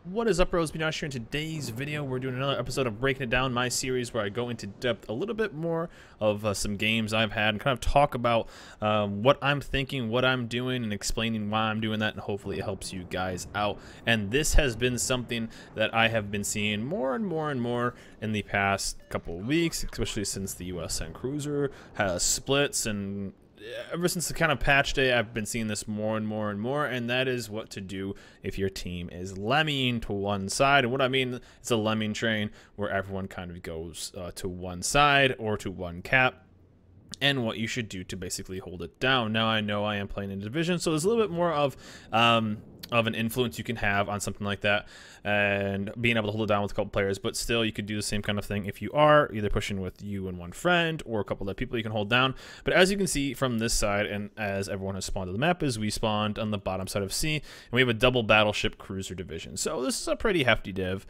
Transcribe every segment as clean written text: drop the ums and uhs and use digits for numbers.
What is up, bros? Josh here. In today's video, we're doing another episode of Breaking It Down, my series where I go into depth a little bit more of some games I've had and kind of talk about what I'm thinking, what I'm doing, and explaining why I'm doing that, and hopefully it helps you guys out. And this has been something that I have been seeing more and more and more in the past couple of weeks, especially since the USN Cruiser has splits, and ever since the kind of patch day, I've been seeing this more and more and more, and that is what to do if your team is lemming to one side. And what I mean, it's a lemming train where everyone kind of goes to one side or to one cap, and what you should do to basically hold it down. Now, I know I am playing in a division, so there's a little bit more of an influence you can have on something like that and being able to hold it down with a couple players, but still you could do the same kind of thing if you are either pushing with you and one friend or a couple of people you can hold down. But as you can see from this side, and as everyone has spawned to the map, is we spawned on the bottom side of C, and we have a double battleship cruiser division. So this is a pretty hefty div,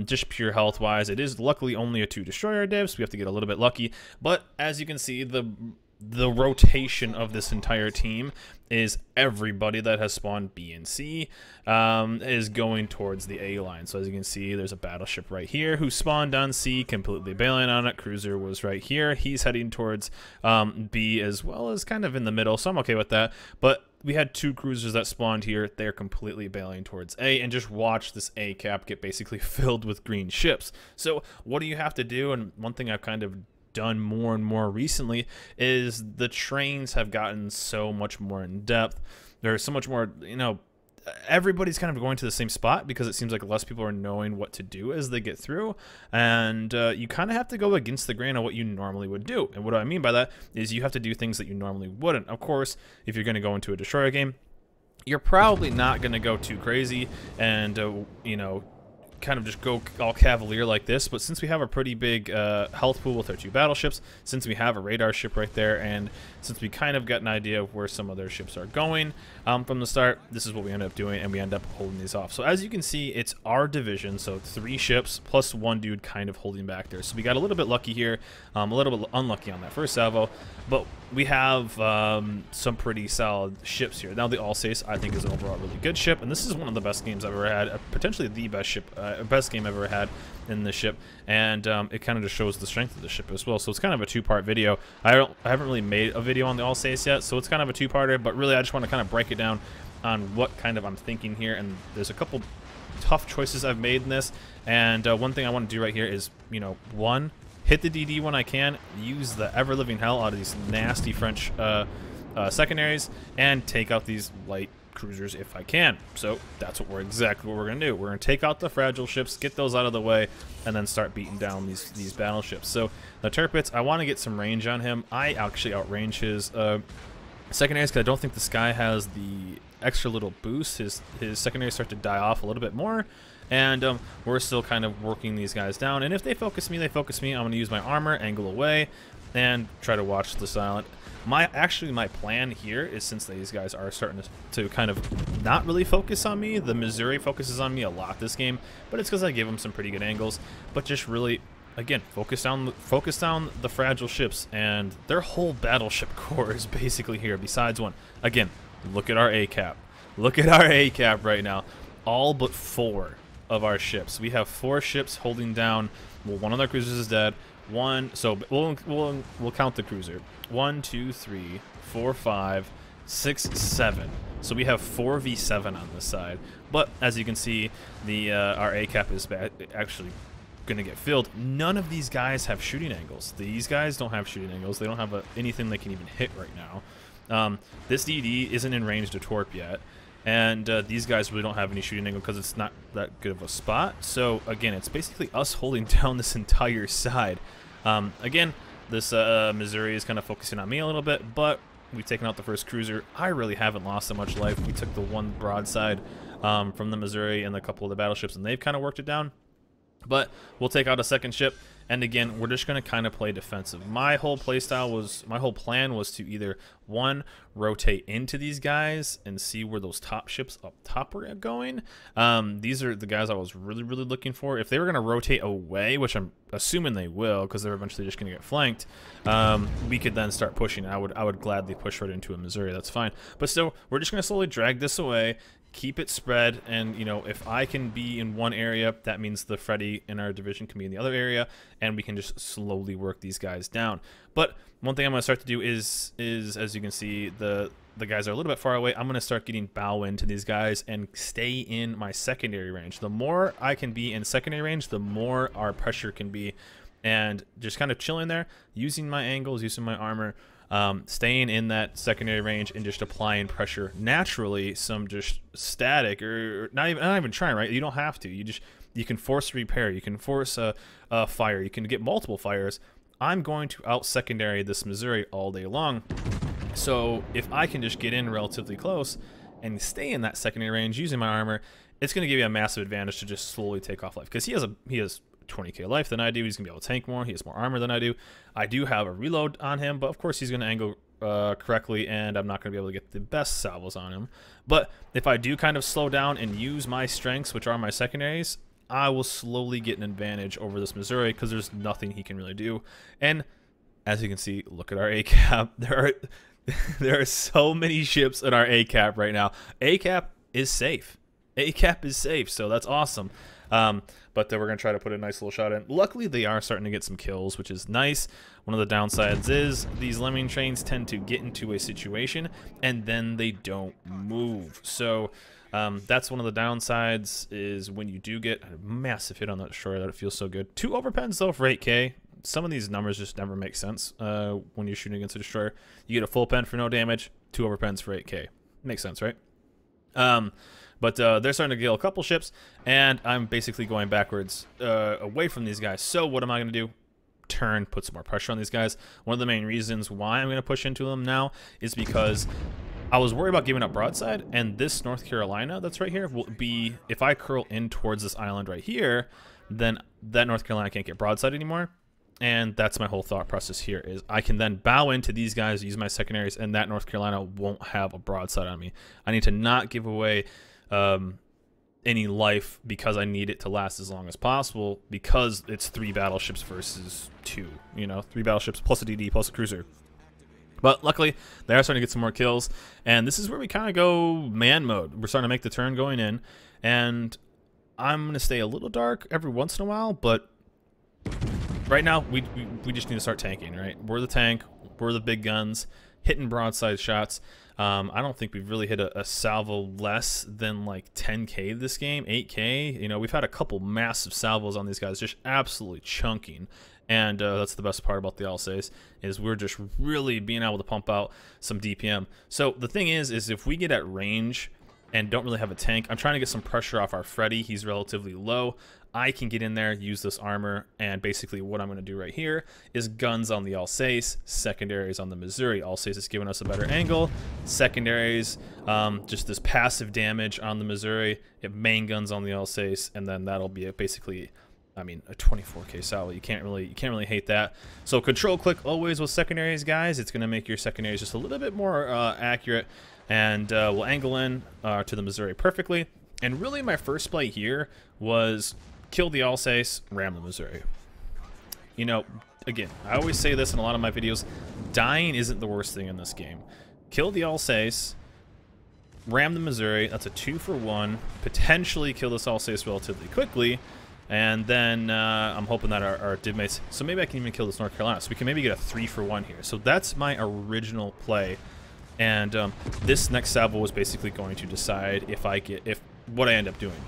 just pure health wise. It is luckily only a 2 destroyer div, so we have to get a little bit lucky, but as you can see, the rotation of this entire team is everybody that has spawned B and C is going towards the A line. So as you can see, there's a battleship right here who spawned on C, completely bailing on it. Cruiser was right here. He's heading towards B as well, as kind of in the middle, so I'm okay with that. But we had 2 cruisers that spawned here. They're completely bailing towards A, and just watch this A cap get basically filled with green ships. So what do you have to do? And one thing I've kind of done more and more recently is the trains have gotten so much more in depth. There's so much more, you know, everybody's kind of going to the same spot because it seems like less people are knowing what to do as they get through, and you kind of have to go against the grain of what you normally would do. And what I mean by that is you have to do things that you normally wouldn't. Of course, if you're going to go into a destroyer game, you're probably not going to go too crazy and you know, kind of just go all cavalier like this. But since we have a pretty big health pool with our 2 battleships, since we have a radar ship right there, and since we kind of got an idea of where some of their ships are going from the start, this is what we end up doing, and we end up holding these off. So as you can see, it's our division, so 3 ships plus 1 dude kind of holding back there. So we got a little bit lucky here, a little bit unlucky on that first salvo, but we have some pretty solid ships here. Now the Alsace, I think, is an overall really good ship, and this is one of the best games I've ever had, potentially the best ship, best game I've ever had in this ship, and it kind of just shows the strength of the ship as well. So it's kind of a 2-part video. I haven't really made a video on the Alsace yet, so it's kind of a 2-parter, but really I just want to kind of break it down on what kind of I'm thinking here. And there's a couple tough choices I've made in this, and one thing I want to do right here is, you know, one, hit the DD when I can, use the ever-living hell out of these nasty French secondaries, and take out these light cruisers if I can. So that's exactly what we're gonna do. We're gonna take out the fragile ships, get those out of the way, and then start beating down these battleships. So the Tirpitz, I want to get some range on him. I actually outrange his secondaries because I don't think this guy has the extra little boost. His secondaries start to die off a little bit more, and we're still kind of working these guys down. And if they focus me, they focus me. I'm going to use my armor, angle away, and try to watch the silent. My plan here is, since these guys are starting to kind of not really focus on me, the Missouri focuses on me a lot this game, but it's because I give them some pretty good angles. But just really, again, focus down the fragile ships, and their whole battleship core is basically here, besides one. Again, look at our A cap. Look at our A cap right now. All but 4 of our ships. We have 4 ships holding down. Well, one of their cruisers is dead. So we'll count the cruiser. 1, 2, 3, 4, 5, 6, 7. So we have 4v7 on this side. But as you can see, our A cap is actually going to get filled. None of these guys have shooting angles. These guys don't have shooting angles. They don't have anything they can even hit right now. This DD isn't in range to torp yet. And these guys really don't have any shooting angle because it's not that good of a spot. So again, it's basically us holding down this entire side. Again, this Missouri is kind of focusing on me a little bit, but we've taken out the first cruiser. I really haven't lost that much life. We took the 1 broadside from the Missouri and a couple of the battleships, and they've kind of worked it down. But we'll take out a second ship, and again, we're just going to kind of play defensive. My whole plan was to either, 1, rotate into these guys and see where those top ships up top were going. These are the guys I was really looking for. If they were going to rotate away, which I'm assuming they will, because they're eventually just going to get flanked, we could then start pushing. I would gladly push right into a Missouri. That's fine. But still, we're just going to slowly drag this away, keep it spread, and you know, if I can be in one area, that means the Freddy in our division can be in the other area, and we can just slowly work these guys down. But one thing I'm going to start to do is as you can see, the guys are a little bit far away. I'm going to start getting bow into these guys and stay in my secondary range. The more I can be in secondary range, the more our pressure can be, and just kind of chilling there, using my angles, using my armor, staying in that secondary range and just applying pressure naturally. Some just static, or not even trying, right? You don't have to. You can force repair, you can force a fire, you can get multiple fires. I'm going to out secondary this Missouri all day long. So if I can just get in relatively close and stay in that secondary range using my armor, it's going to give you a massive advantage to just slowly take off life, because he has 20k life than I do. He's gonna be able to tank more. He has more armor than I do. I do have a reload on him, but of course he's gonna angle correctly, and I'm not gonna be able to get the best salvos on him. But if I do kind of slow down and use my strengths, which are my secondaries, I will slowly get an advantage over this Missouri, because there's nothing he can really do. And as you can see, look at our ACAP. There are so many ships in our ACAP right now. ACAP is safe. ACAP is safe, so that's awesome. But we're going to try to put a nice little shot in. Luckily, they are starting to get some kills, which is nice. One of the downsides is these lemming trains tend to get into a situation, and then they don't move. So that's one of the downsides, is when you do get a massive hit on that destroyer, that it feels so good. 2 overpens, though, for 8k. Some of these numbers just never make sense when you're shooting against a destroyer. You get a full pen for no damage, 2 overpens for 8k. Makes sense, right? But they're starting to kill a couple ships, and I'm basically going backwards away from these guys. So what am I going to do? Turn, put some more pressure on these guys. One of the main reasons why I'm going to push into them now is because I was worried about giving up broadside, and this North Carolina that's right here will be, if I curl in towards this island right here, then that North Carolina can't get broadside anymore. And that's my whole thought process here, is I can then bow into these guys, use my secondaries, and that North Carolina won't have a broadside on me. I need to not give away any life, because I need it to last as long as possible, because it's 3 battleships versus 2, you know, 3 battleships plus a DD plus a cruiser. But luckily they are starting to get some more kills, and this is where we kind of go man mode. We're starting to make the turn going in, and I'm going to stay a little dark every once in a while, but right now we just need to start tanking, right? We're the tank, we're the big guns, hitting broadside shots. I don't think we've really hit a salvo less than like 10k this game, 8k. You know, we've had a couple massive salvos on these guys, just absolutely chunking. And that's the best part about the Alsace, is we're just really being able to pump out some DPM. So the thing is if we get at range and don't really have a tank, I'm trying to get some pressure off our Freddy. He's relatively low. I can get in there, use this armor, and basically what I'm going to do right here is guns on the Alsace, secondaries on the Missouri. Alsace is giving us a better angle. Secondaries, just this passive damage on the Missouri. It main guns on the Alsace, and then that'll be basically, I mean, a 24k salvo. You can't really hate that. So control click always with secondaries, guys. It's going to make your secondaries just a little bit more accurate, and we'll angle in to the Missouri perfectly. And really, my first play here was kill the Alsace, ram the Missouri. You know, again, I always say this in a lot of my videos, dying isn't the worst thing in this game. Kill the Alsace, ram the Missouri, that's a 2-for-1, potentially kill this Alsace relatively quickly, and then I'm hoping that our divmates, so maybe I can even kill this North Carolina, so we can maybe get a 3-for-1 here. So that's my original play, and this next salvo was basically going to decide what I end up doing.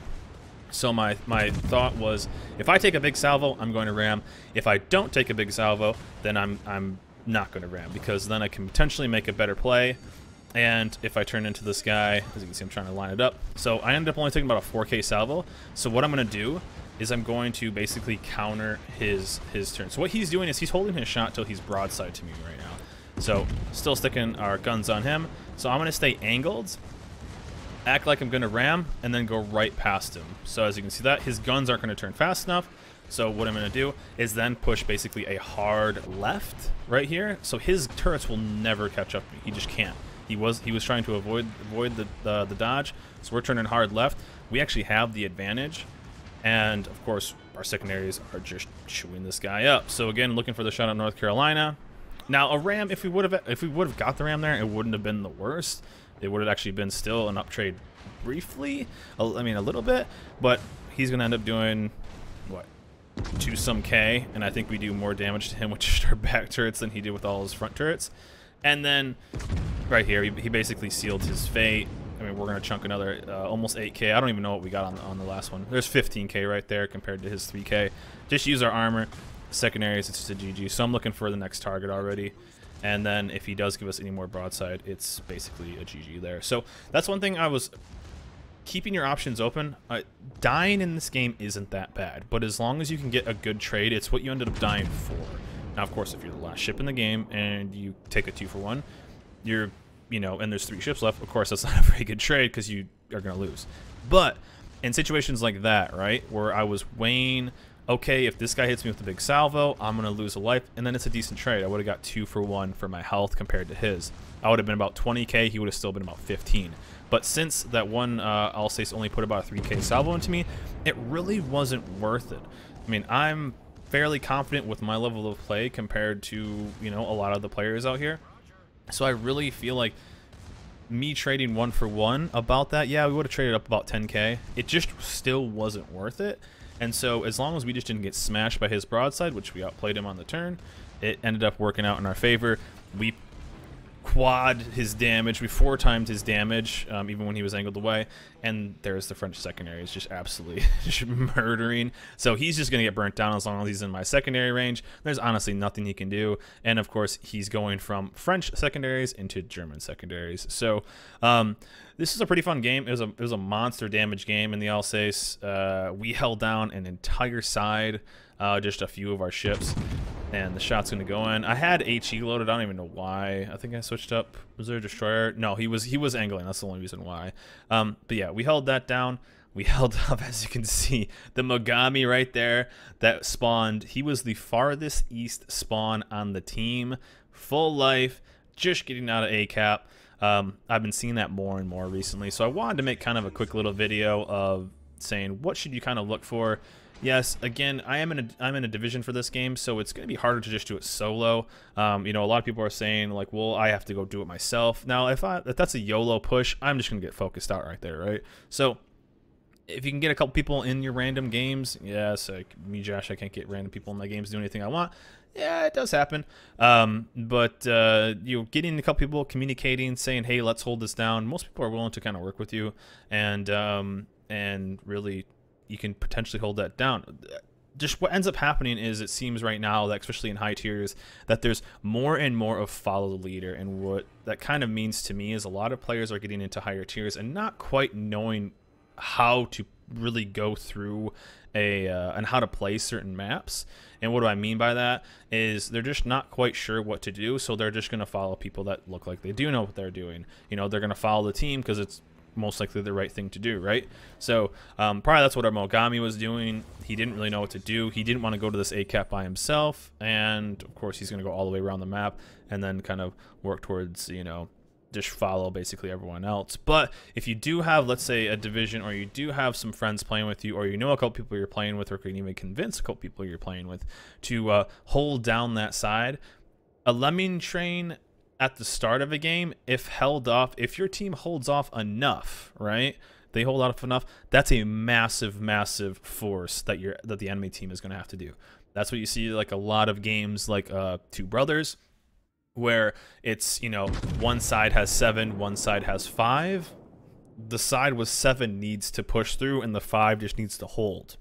So my thought was, if I take a big salvo, I'm going to ram. If I don't take a big salvo, then I'm not going to ram, because then I can potentially make a better play. And if I turn into this guy, as you can see, I'm trying to line it up. So I ended up only taking about a 4k salvo. So what I'm going to do is I'm going to basically counter his turn. So what he's doing is he's holding his shot till he's broadside to me right now. So still sticking our guns on him. So I'm going to stay angled, act like I'm going to ram, and then go right past him. So as you can see, that his guns aren't going to turn fast enough. So what I'm going to do is then push basically a hard left right here. So his turrets will never catch up to me. He just can't. He was trying to avoid the dodge. So we're turning hard left. We actually have the advantage, and of course our secondaries are just chewing this guy up. So again, looking for the shot on North Carolina. Now a ram, if we would have got the ram there, it wouldn't have been the worst. it would have actually been still an up trade briefly. I mean, a little bit, but he's gonna end up doing what, 2 some K, and I think we do more damage to him with just our back turrets than he did with all his front turrets. And then right here, he basically sealed his fate. I mean, we're gonna chunk another almost 8K. I don't even know what we got on the last one. There's 15K right there compared to his 3K. Just use our armor. Secondaries, it's just a GG. So I'm looking for the next target already. And then if he does give us any more broadside, it's basically a GG there. So that's one thing I was keeping your options open. Dying in this game isn't that bad, but as long as you can get a good trade, it's what you ended up dying for. Now, of course, if you're the last ship in the game and you take a 2-for-1, you're, you know, and there's 3 ships left, of course, that's not a very good trade because you are going to lose. But in situations like that, right, where I was weighing, okay, if this guy hits me with a big salvo, I'm going to lose a life, and then it's a decent trade. I would have got 2-for-1 for my health compared to his. I would have been about 20K, he would have still been about 15. But since that one Alsace only put about a 3K salvo into me, it really wasn't worth it. I mean, I'm fairly confident with my level of play compared to, you know, a lot of the players out here. So I really feel like me trading 1-for-1 about that, yeah, we would have traded up about 10K. It just still wasn't worth it. And so as long as we just didn't get smashed by his broadside, which we outplayed him on the turn, it ended up working out in our favor. We quad his damage, we 4 times his damage, even when he was angled away, and there's the French secondary. It's just absolutely just murdering. So he's just gonna get burnt down as long as he's in my secondary range. There's honestly nothing he can do, and of course he's going from French secondaries into German secondaries. So this is a pretty fun game. It was a monster damage game in the Alsace. We held down an entire side, just a few of our ships, and the shot's gonna go in. I had HE loaded. I don't even know why. I think I switched up. Was there a destroyer? No, he was angling. That's the only reason why. But yeah, we held that down. We held up, as you can see, the Mogami right there that spawned. He was the farthest east spawn on the team. Full life, just getting out of ACAP. I've been seeing that more and more recently. So I wanted to make kind of a quick little video of saying what should you kind of look for. Yes, again, I'm in a division for this game, so it's going to be harder to just do it solo. You know, a lot of people are saying like, well, I have to go do it myself. Now, if that's a YOLO push, I'm just going to get focused out right there, right? So if you can get a couple people in your random games, yes, like me, Josh, I can't get random people in my games to do anything I want. Yeah, it does happen. But you know, getting a couple people communicating, saying, hey, let's hold this down. Most people are willing to kind of work with you, and really, you can potentially hold that down. Just what ends up happening is, it seems right now that, especially in high tiers, that there's more and more of follow the leader. And what that kind of means to me is a lot of players are getting into higher tiers and not quite knowing how to really go through and how to play certain maps. And what do I mean by that is they're just not quite sure what to do, so they're just going to follow people that look like they do know what they're doing. You know, they're going to follow the team because it's most likely the right thing to do, right? So probably that's what our Mogami was doing. He didn't really know what to do. He didn't want to go to this ACAP by himself, and of course he's going to go all the way around the map and then kind of work towards, you know, just follow basically everyone else. But if you do have, let's say, a division, or you do have some friends playing with you, or you know a couple people you're playing with, or can even convince a couple people you're playing with to hold down that side, a lemming train at the start of a game, if held off, if your team holds off enough, right? They hold off enough, that's a massive, massive force that the enemy team is going to have to do. That's what you see like a lot of games like Two Brothers, where it's, you know, one side has 7, one side has 5. The side with 7 needs to push through, and the 5 just needs to hold.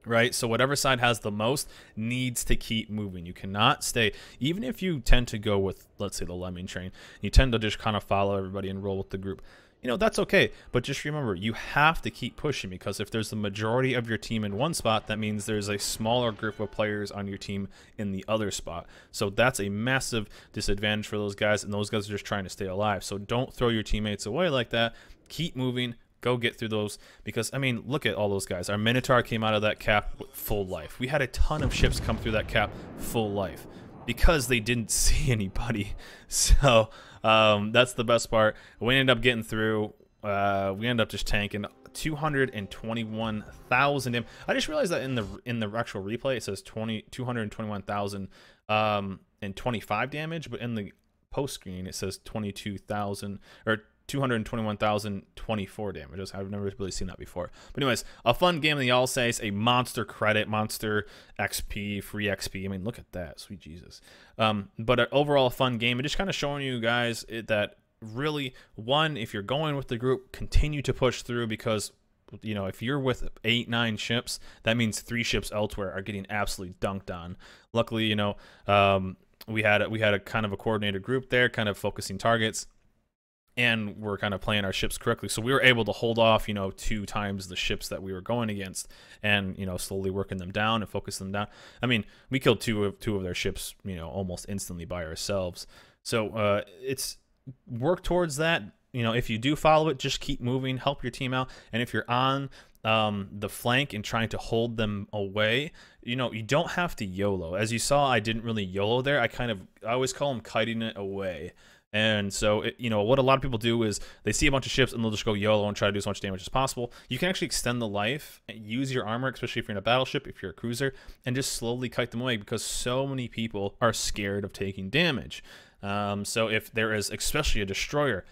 Right? So whatever side has the most needs to keep moving. You cannot stay, even if you tend to go with, let's say, the lemming train, you tend to just kind of follow everybody and roll with the group. You know, that's okay. But just remember, you have to keep pushing, because if there's the majority of your team in one spot, that means there's a smaller group of players on your team in the other spot. So that's a massive disadvantage for those guys, and those guys are just trying to stay alive. So don't throw your teammates away like that. Keep moving. Go get through those, because, I mean, look at all those guys. Our Minotaur came out of that cap with full life. We had a ton of ships come through that cap full life because they didn't see anybody. So that's the best part. We ended up getting through. We ended up just tanking 221,000 damage. I just realized that in the actual replay it says 221,000 and 25 damage, but in the post screen it says 22,000 or 221,024 damages. I've never really seen that before. But anyways, a fun game in the Alsace, a monster credit, monster XP, free XP. I mean, look at that, sweet Jesus. But overall, a fun game, and just kind of showing you guys that really, one, if you're going with the group, continue to push through, because you know, if you're with 8-9 ships, that means 3 ships elsewhere are getting absolutely dunked on. Luckily, you know, we had a kind of a coordinated group there, kind of focusing targets, and we're kind of playing our ships correctly. So we were able to hold off, you know, 2 times the ships that we were going against, and, you know, slowly working them down and focus them down. I mean, we killed two of their ships, you know, almost instantly by ourselves. So it's work towards that. You know, if you do follow it, just keep moving, help your team out. And if you're on the flank and trying to hold them away, you know, you don't have to YOLO. As you saw, I didn't really YOLO there. I always call them kiting it away. And so, you know, what a lot of people do is they see a bunch of ships and they'll just go YOLO and try to do as much damage as possible. You can actually extend the life, use your armor, especially if you're in a battleship, if you're a cruiser, and just slowly kite them away, because so many people are scared of taking damage. So if there is especially a destroyer,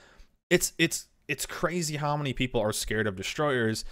it's crazy how many people are scared of destroyers.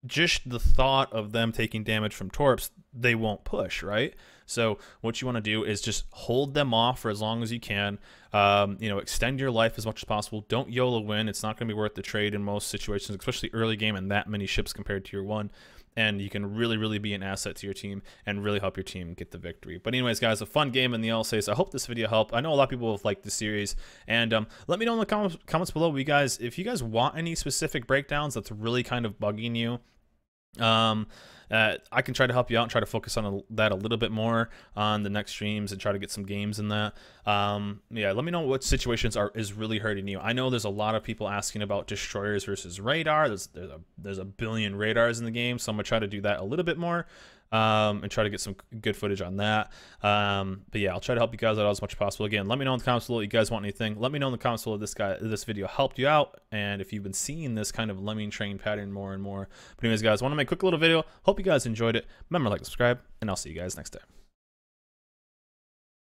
Just the thought of them taking damage from torps, they won't push, right? So what you want to do is just hold them off for as long as you can. You know, extend your life as much as possible. Don't YOLO win. It's not going to be worth the trade in most situations, especially early game and that many ships compared to your one. And you can really, really be an asset to your team and really help your team get the victory. But anyways, guys, a fun game in the Alsace. I hope this video helped. I know a lot of people have liked the series. And let me know in the comments below, if you guys want any specific breakdowns that's really kind of bugging you. I can try to help you out and try to focus on that a little bit more on the next streams and try to get some games in that. Yeah, let me know what situations is really hurting you. I know there's a lot of people asking about destroyers versus radar. There's a billion radars in the game, so I'm gonna try to do that a little bit more, and try to get some good footage on that. But yeah, I'll try to help you guys out as much as possible. Again, let me know in the comments below if you guys want anything. Let me know in the comments below if this video helped you out, and if you've been seeing this kind of lemming train pattern more and more. But anyways, guys, I want to make a quick little video. Hope you guys enjoyed it. Remember to like and subscribe, and I'll see you guys next time.